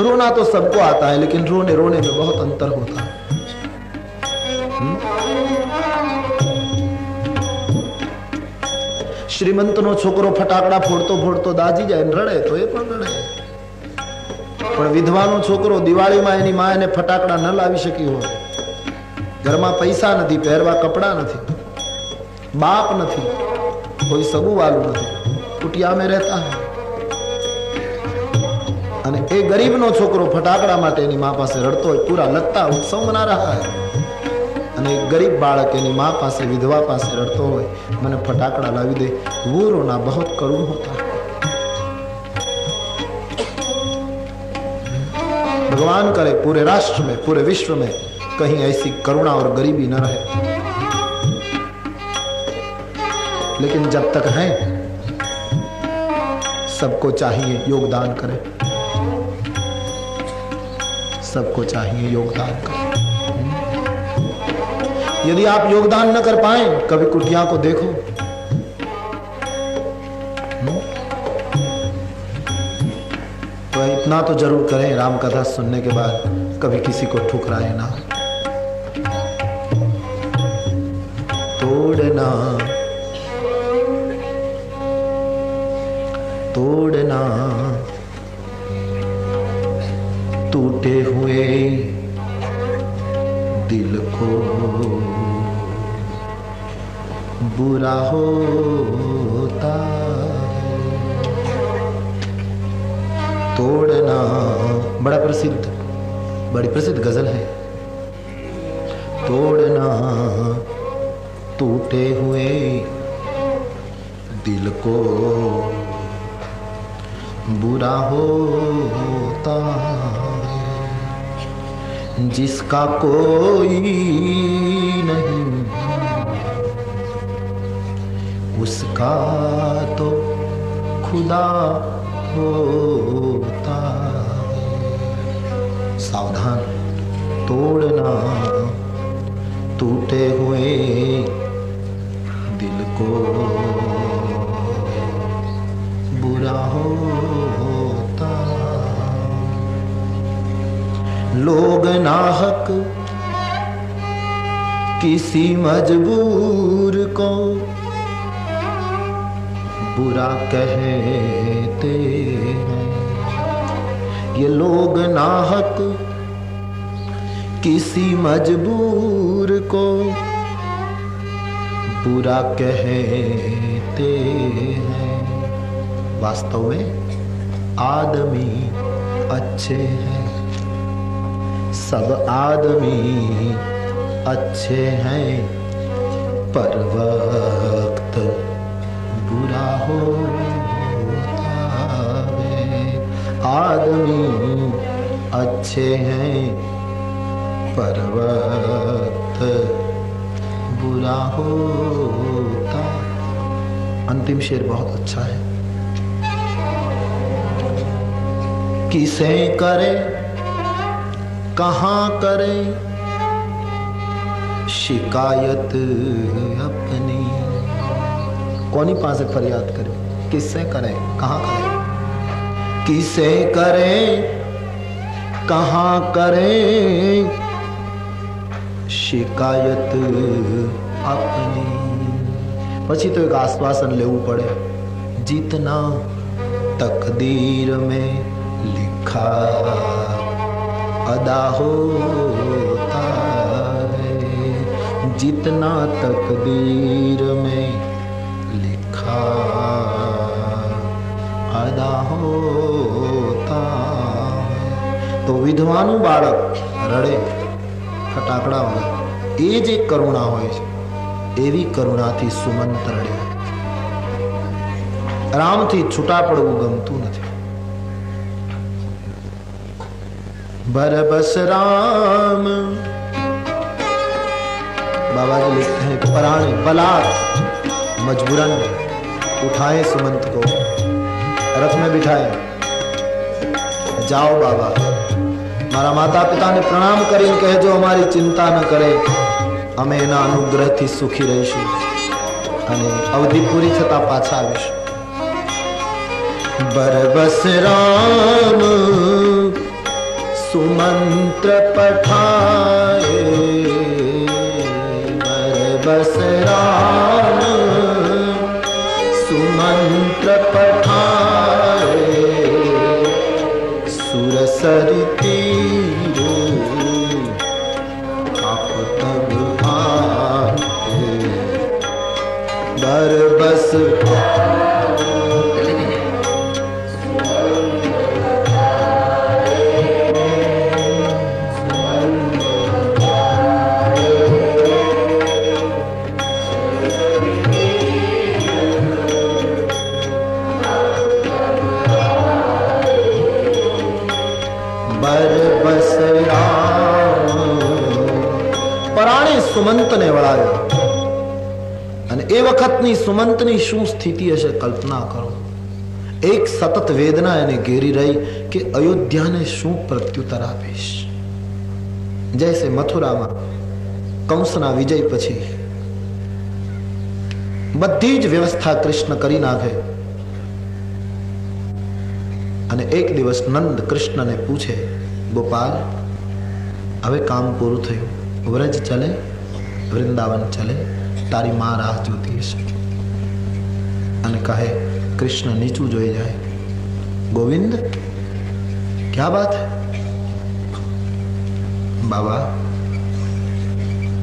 रोना तो सबको आता है, लेकिन रोने रोने में बहुत अंतर होता है। श्रीमंतनो छोकरो फटाकड़ा फोड़तो फोड़तो दाजी जाए रड़े तो એ પણ રડે, પણ વિધવાનો છોકરો દિવાળીમાં એની માં એને ફટાકડા ન લાવી શકી હોય, ઘરમાં પૈસા નથી, પહેરવા કપડા નથી, બાપ નથી, કોઈ સગું વાલું નથી, કુટિયા में रहता है, અને એ ગરીબનો છોકરો ફટાકડા માટે એની માં પાસે રડતો હોય, પૂરા લગતા ઉત્સવ મના रहा है, અને गरीब बालक एनी माँ पासे विधवा पासे रड़तो होय मने फटाकड़ा लावी दे, वो रोना बहुत करुण होता है। भगवान करे पूरे राष्ट्र में, पूरे विश्व में कहीं ऐसी करुणा और गरीबी न रहे, लेकिन जब तक है सबको चाहिए योगदान करें, सबको चाहिए योगदान करें। यदि आप योगदान न कर पाए, कभी कुटिया को देखो, तो इतना तो जरूर करें राम कथा सुनने के बाद, कभी किसी को ठुकराए ना, तोड़ना तोड़ना टूटे हुए दिल को बुरा होता है, तोड़ना बड़ी प्रसिद्ध गजल है। तोड़ना टूटे हुए दिल को बुरा होता है, जिसका कोई नहीं उसका तो खुदा होता है। सावधान, तोड़ना टूटे हुए दिल को बुरा होता। लोग नाहक किसी मजबूर को बुरा कहते हैं, ये लोग नाहक किसी मजबूर को बुरा कहते हैं। वास्तव में आदमी अच्छे हैं, सब आदमी अच्छे हैं, पर वक्त बुरा होता है। आदमी अच्छे हैं, पर वक्त बुरा होता। अंतिम शेर बहुत अच्छा है। किसे करे कहाँ करे शिकायत अपनी, कोनी पासे फरियाद करे, किससे करे कहाँ करे, किसे करे कहाँ करे शिकायत अपनी। પછી તો એક આશ્વાસન લેવું પડે, જીतना तकदीर में लिखा अदा होता है, जितना तकदीर में लिखा अदा होता है। तो विधवानु बाळक रड़े फटाकड़ा હોય એ જે કરુણા હોય છે, એવી કરુણાથી સુમંત રડે। રામથી છૂટા પડવું ગમતું નથી। बरबस राम, बाबा जी लिखते हैं पराणे बलात् मजबूरन उठाए सुमंत को, रथ में बिठाए, जाओ बाबा मारा माता पिता ने प्रणाम करीने कहजो हमारी चिंता न करे, અમે એના અનુગ્રહથી સુખી રહીશું અને અવધિ પૂરી થતા પાછા આવીશું। बरबस राम सुमंत्र पठाए बस राम, सुमंत्र पठाए सुरसर तीर, आप तब आए बर बस સુમંતને વળાવ્યો અને એ વખતની સુમંતની શું સ્થિતિ હશે કલ્પના કરો. એક સતત વેદના એને ઘેરી રહી કે અયોધ્યાને શું પ્રત્યુત્તર આપીશ. જૈસે મથુરામાં કંસના વિજય પછી બધી જ વ્યવસ્થા કૃષ્ણ કરી નાખે અને એક દિવસ નંદ કૃષ્ણને પૂછે, ગોપાલ હવે કામ પૂરું થયું, વ્રજ ચલે, વૃંદાવન ચલે, તારી માં રાહ જોતી હશે. અને કહે, કૃષ્ણ નીચું જોઈ જાય, ગોવિંદ ક્યા બાત હૈ? બાબા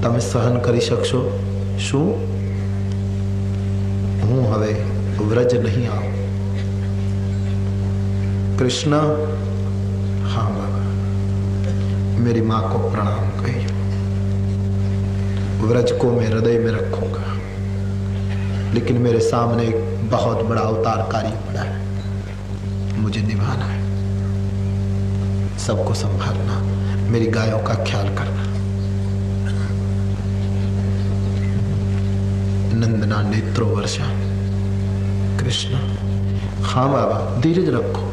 તમે સહન કરી શકશો? શું? હું હવે વ્રજ નહીં આવું. कृष्ण, हाँ बाबा, मेरी माँ को प्रणाम कहिए, व्रज को मैं हृदय में रखूंगा, लेकिन मेरे सामने एक बहुत बड़ा अवतार कार्य पड़ा है, मुझे निभाना है, सबको संभालना, मेरी गायों का ख्याल करना. नंदना नेत्रों वर्षा. कृष्ण, हाँ बाबा, धीरज रखो.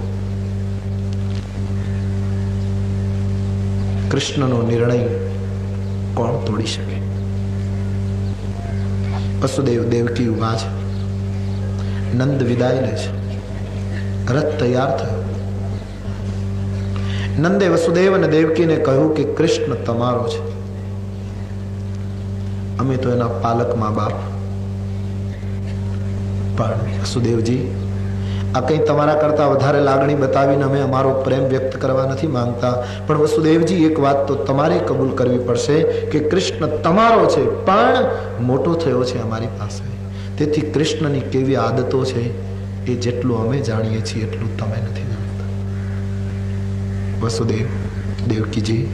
કૃષ્ણનો નિર્ણય કોણ તોડી શકે? વસુદેવ દેવકી ઉભા છે, નંદ વિદાય લે છે, રથ તૈયાર થયો. નંદે વસુદેવ અને દેવકીને કહ્યું કે કૃષ્ણ તમારો છે, અમે તો એના પાલક મા બાપ. પણ વસુદેવજી, આ કંઈ તમારા કરતા વધારે લાગણી બતાવીને અમે અમારો પ્રેમ વ્યક્ત કરવા નથી માંગતા, પણ વસુદેવજી એક વાત તો તમારે કબૂલ કરવી પડશે કે કૃષ્ણ તમારો છે, પણ મોટો થયો છે અમારી પાસે. તેથી કૃષ્ણની કેવી આદતો છે એ જેટલું અમે જાણીએ છીએ એટલું તમે નથી જાણતા. વસુદેવ, દેવકીજી,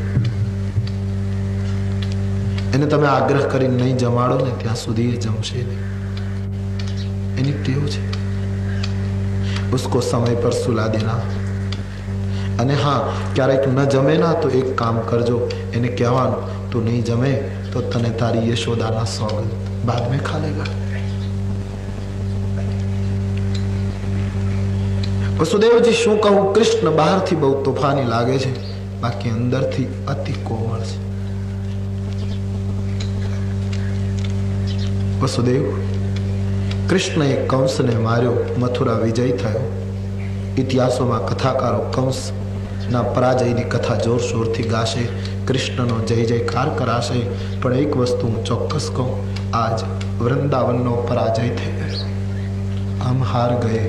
એને તમે આગ્રહ કરીને નહીં જમાડો ને ત્યાં સુધી એ જમશે નહીં. એની ટેવ છે. उसको समय पर सुला देना. અને હા, ક્યારેક ન જમે ના તો એક કામ કરજો, એને કહેવાનું, તું નહીં જમે તો તને તારી યશોદાના સોગંદ બાદ મેં ખા લેગા. વસુદેવજી, શું કહું, કૃષ્ણ બહારથી બહુ તોફાની લાગે છે, બાકી અંદરથી અતિ કોમળ છે. વસુદેવ, કૃષ્ણએ કંસને માર્યો, મથુરા વિજય થયો. ઇતિહાસોમાં કથાકારો કંસના પરાજયની કથા જોરશોરથી ગાશે, કૃષ્ણનો જય જયકાર કરાશે. પણ એક વસ્તુ હું ચોક્કસ કહું, આજ વૃંદાવનનો પરાજય થઈ ગયો. હમ હાર ગયે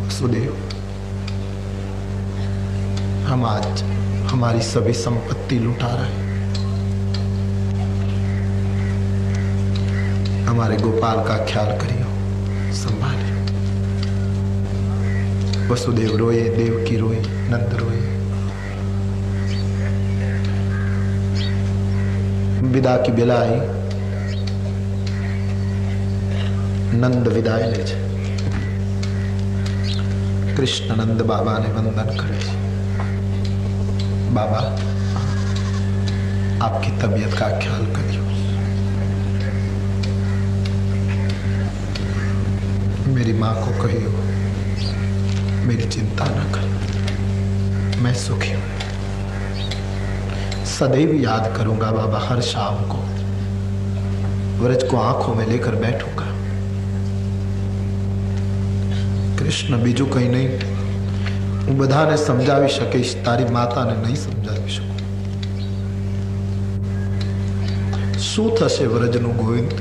वसुदेव. हम आज हमारी सभी संपत्ति लुटा रहे, हमारे गोपाल का ख्याल करियो, संभालियो. वसुदेव रोए, देवकी रोई, नंद रोए. विदा की बेला आई. नंद विदाय ले छे. कृष्ण नंद बाबा ने वंदन करे. बाबा, आपकी तबीयत का ख्याल करियो. मेरी माँ को कहियो मेरी चिंता न कर, मैं सुखी हूं. सदैव याद करूंगा बाबा, हर शाम को व्रज को आंखों में लेकर बैठूंगा. कृष्ण बीजू कहीं नहीं, હું બધાને સમજાવી શકીશ, તારી માતાને નહીં સમજાવી શકું. શું થશે વ્રજનું ગોવિંદ?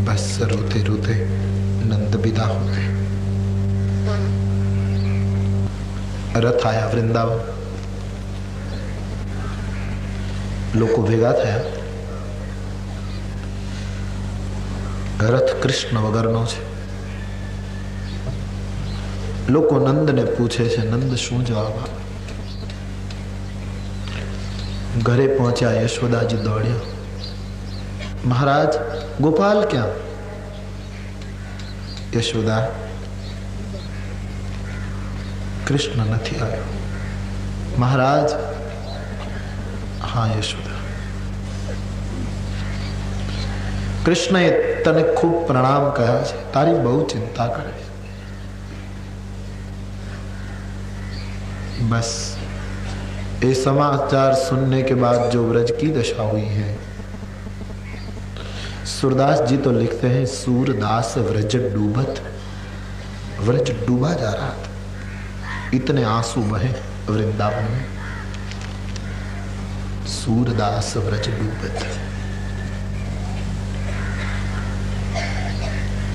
બસ રોતે રોતે નંદ વિદા હો ગए. રથ આયા વૃંદાવન. લોકો ભેગા થયા. રથ કૃષ્ણ વગરનો છે. લોકો નંદને પૂછે છે, નંદ શું જવાબ આપે? ઘરે પહોંચ્યા યશોદાજી દોડ્યા, મહારાજ ગોપાલ ક્યાં? યશોદા, કૃષ્ણ નથી આવ્યો. મહારાજ, હા યશોદા, કૃષ્ણએ તને ખૂબ પ્રણામ કહ્યા છે, તારી બહુ ચિંતા કરે છે. बस ये समाचार सुनने के बाद जो व्रज की दशा हुई है, सूरदास जी तो लिखते हैं, सूरदास व्रज डूबत, व्रज डूबा जा रहा था. इतने आंसू बहे वृंदावन में. सूरदास व्रज डूबत.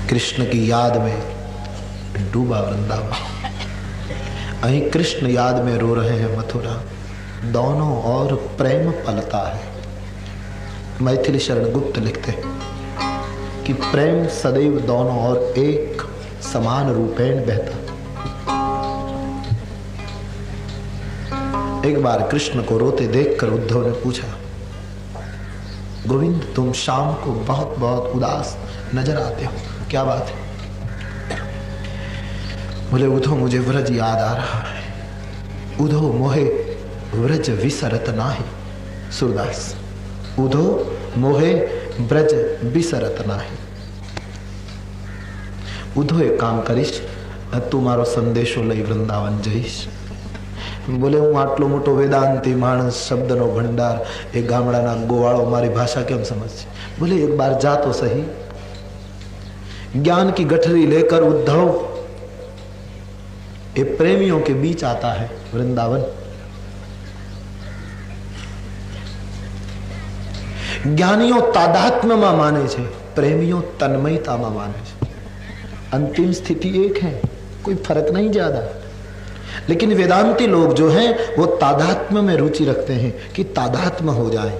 कृष्ण की याद में डूबा वृंदावन. अहीं कृष्ण याद में रो रहे हैं मथुरा. दोनों और प्रेम पलता है. मैथिली शरण गुप्त लिखते हैं कि प्रेम सदैव दोनों और एक समान रूपेण बहता. एक बार कृष्ण को रोते देखकर उद्धव ने पूछा, गोविंद तुम शाम को बहुत बहुत उदास नजर आते हो, क्या बात है? बोले, उधो मुझे व्रज याद आ रहा है. उधो मोहे व्रज विसरत नाही. सूरदास, उधो मोहे ब्रज विसरत नाही. उधो एक काम करीश, तू मारो संदेशो लई वृंदावन जईश. बोले, હું આટલો મોટો વેદાંતી માણસ, શબ્દનો ભંડાર, એ ગામડાના ગોવાળો મારી ભાષા કેમ સમજશે? બોલે, एक बार जा तो सही. ज्ञान की गठरी लेकर उद्धव ये प्रेमियों के बीच आता है वृंदावन. ज्ञानियों तादात्म्यમાં माने छे, प्रेमियों तन्मयताમાં माने छे. अंतिम स्थिति एक है, कोई फर्क नहीं ज्यादा. लेकिन वेदांती लोग जो हैं वो तादात्म्य में रुचि रखते हैं कि तादात्म्य हो जाए,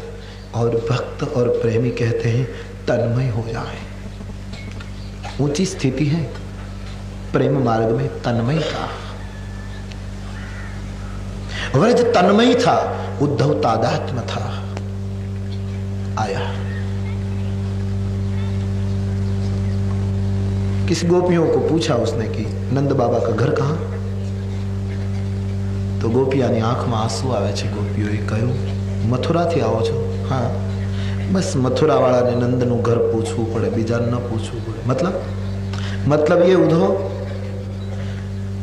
और भक्त और प्रेमी कहते हैं तन्मय हो जाए. ऊंची स्थिति है प्रेम मार्ग में तन्मयता. व्रज तन्मय था, उद्धव तादात्म्य था. आया किसी गोपियों को पूछा उसने कि नंद बाबा का घर कहाँ? तो गोपियानी आंख में आंसू आवे छे. गोपीओए कह્યું, મથુરાથી આવો છો? हाँ, बस मथुरा वाला ने नंद नु घर पूछવું પડે, બીજા ન પૂછવું પડે. मतलब ये उधो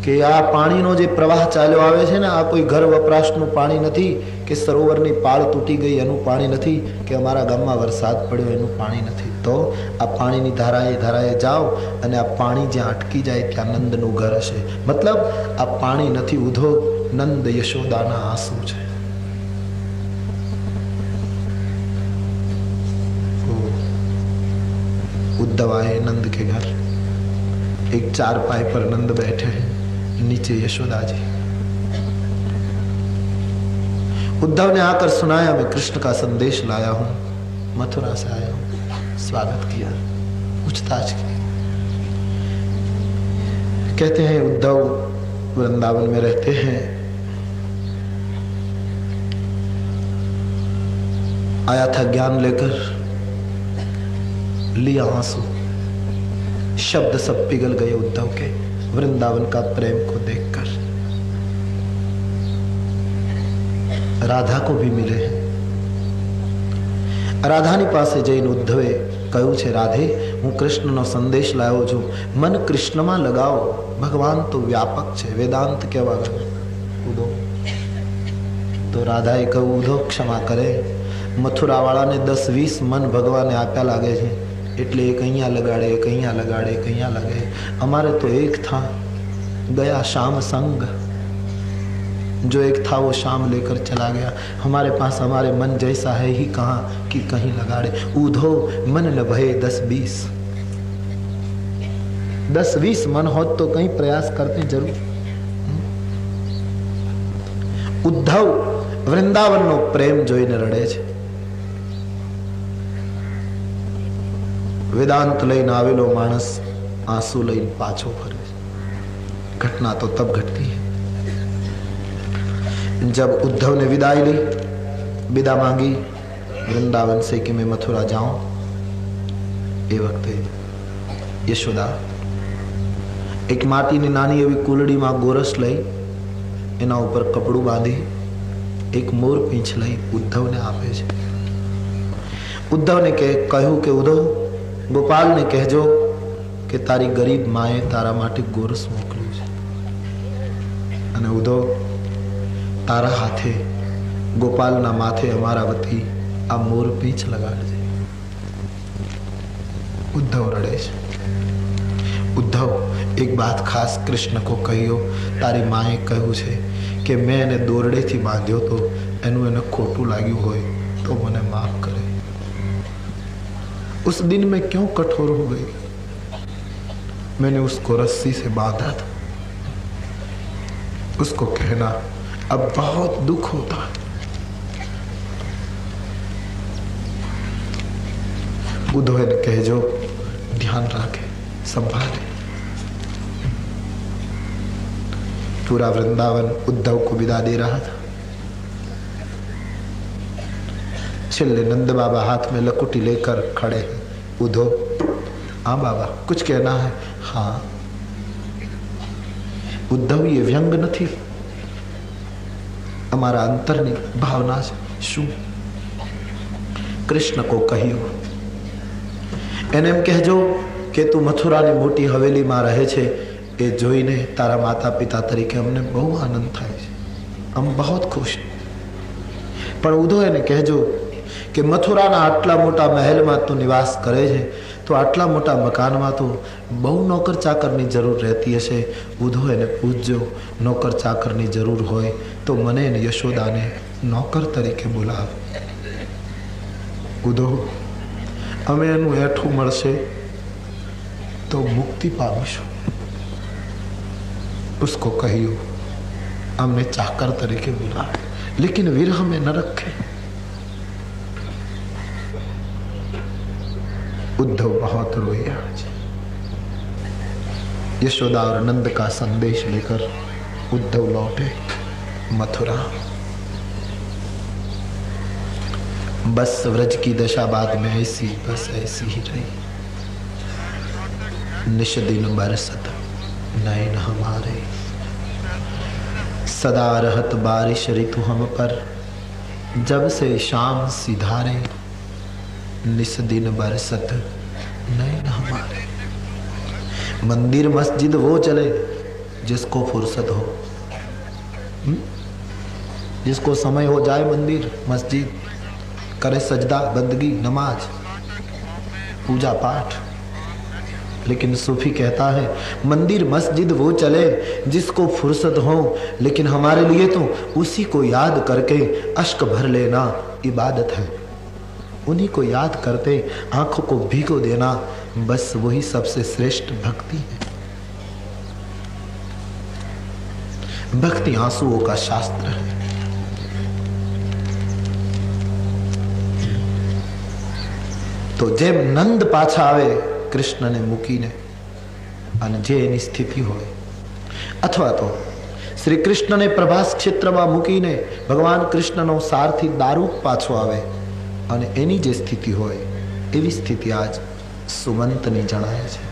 કે આ પાણીનો જે પ્રવાહ ચાલ્યો આવે છે ને, આ કોઈ ઘર વપરાશનું પાણી નથી, કે સરોવરની પાળ તૂટી ગઈ એનું પાણી નથી, કે અમારા ગામમાં વરસાદ પડ્યો એનું પાણી નથી. તો આ પાણીની ધારાએ જાઓ અને આ પાણી જ્યાં અટકી જાય ત્યાં નંદનું ઘર હશે. मतलब આ પાણી નથી ઉધો, નંદ યશોદાના આંસુ છે. उद्धव आए नंद के घर. एक चारपाई पर नंद बैठे हैं, नीचे यशोदा जी. उद्धव ने आकर सुनाया, मैं कृष्ण का संदेश लाया हूं, मथुरा से आया हूं. स्वागत किया, पूछताछ की. कहते हैं उद्धव वृंदावन में रहते हैं. आया था ज्ञान लेकर, लिया आंसू. शब्द सब पिघल गए उद्धव के वृंदावन का प्रेम को देखकर. राधा को भी मिले हैं. राधानी पासे जईने उद्धवे કહ્યું છે, રાધે હું કૃષ્ણનો સંદેશ લાવ્યો છું, મન કૃષ્ણમાં લગાવો. ભગવાન તો વ્યાપક છે, વેદાંત કેવા ઉદો. તો રાધાએ કહ્યું, ઉધો ક્ષમા કરે, મથુરાવાળાને 10-20 મન ભગવાને આપ્યા લાગે છે, એટલે એક અહીંયા લગાડે, એક અહીંયા લગાડે, એક અહીંયા લગાડે. અમારે તો એક થા गया शाम संग, जो एक था वो शाम लेकर चला गया। हमारे पास हमारे मन जैसा है ही कहाँ कि कहीं लगाड़े। ऊधो मन न भये 10-20 मन हो तो कहीं प्रयास करते जरूर। उद्धव वृंदावन नो प्रेम જોઈને રડે છે। वेदांत લઈને આવેલો માણસ आंसू લઈને પાછો ફરે છે। घटना तो तब घटती है जब उद्धव ने विदा मांगी वृंदावन से कि मैं मथुरा जाऊं। ये वक्त यशोदा एक माटी ने नानी एवी कूलड़ी में गोरस लई एना ऊपर कपड़ू बांधी एक मोर पींछ लई उद्धव ने आपे छे। उद्धव ने कहू के उद्धव गोपाल ने कहजो कि तारी गरीब माए तारा माटे गोरस मोकल्यो छे अने उद्धव तारा हाथे गोपाल ना माथे हमारा वती आ मोर पीछ लगाड़जे। उद्धव रड़े छे। उद्धव एक बात खास कृष्ण को कहियो, तारी माए कहू छे कि मैं एने दोरडे थी बांध्यो तो एनु एने खोटू लाग्यु होय तो मने माफ करे। उस दिन मैं क्यों कठोर हो गई? मैंने उसको रस्सी से बांधा था। उसको कहना अब बहुत दुख होता है। उद्धव ने कहजो ध्यान रखे संभाले। पूरा वृंदावन उद्धव को विदा दे रहा था। छिल्ले नंद बाबा हाथ में लकुटी लेकर खड़े हैं। उद्धव हाँ बाबा कुछ कहना है? हाँ। उद्धव ये व्यंग नहीं, हमारा अंतરની ભાવના છે। શું? કૃષ્ણ કો કહ્યું એને એમ કહેજો કે તું મથુરાની મોટી હવેલીમાં રહે છે એ જોઈને તારા માતા પિતા તરીકે અમને બહુ આનંદ થાય છે, हम बहुत खुश। પણ ઉद्धવ એને કહેજો કે મથુરાના આટલા મોટા મહેલમાં તું નિવાસ કરે છે તો આટલા મોટા મકાનમાં તો બહુ નોકર ચાકરની જરૂર રહેતી હશે। ઉद्धવ એને પૂછજો નોકર ચાકરની જરૂર હોય તો મને અને યશોદાને નોકર તરીકે બોલાવ। ઉद्धવ અમે એનું હેઠું મળશે તો મુક્તિ પામીશું। उसको कहियो हमने चाकर तरीके बुलाए लेकिन विरह में न रखे। उद्धव बहुत रोया। यशोदा और नंद का संदेश लेकर उद्धव लौटे मथुरा। बस व्रज की दशा बाद में ऐसी बस ऐसी ही रही। निश दिन बरसत नैन हमारे, सदा रहत बारिश ऋतु हम पर। जब से शाम सिधारे निस दिन बरसत नैन हमारे। मंदिर मस्जिद वो चले जिसको फुर्सत हो, जिसको समय हो जाए मंदिर मस्जिद करे सजदा बंदगी नमाज पूजा पाठ। लेकिन सूफी कहता है मंदिर मस्जिद वो चले जिसको फुर्सत हो, लेकिन हमारे लिए तो उसी को याद करके अश्क भर लेना इबादत है। उन्हीं को याद करते आंखों को भीगो देना, बस वही सबसे श्रेष्ठ भक्ति है। भक्ति आंसुओं का शास्त्र है। तो जेम नंद पाछा आवे कृष्ण ने मूकीने અને જે એની સ્થિતિ હોય, અથવા તો શ્રી કૃષ્ણને પ્રભાસ ક્ષેત્રમાં મૂકીને ભગવાન કૃષ્ણનો સારથી દારૂક પાછો આવે અને એની જે સ્થિતિ હોય એવી સ્થિતિ આજ સુમંતની જણાય છે।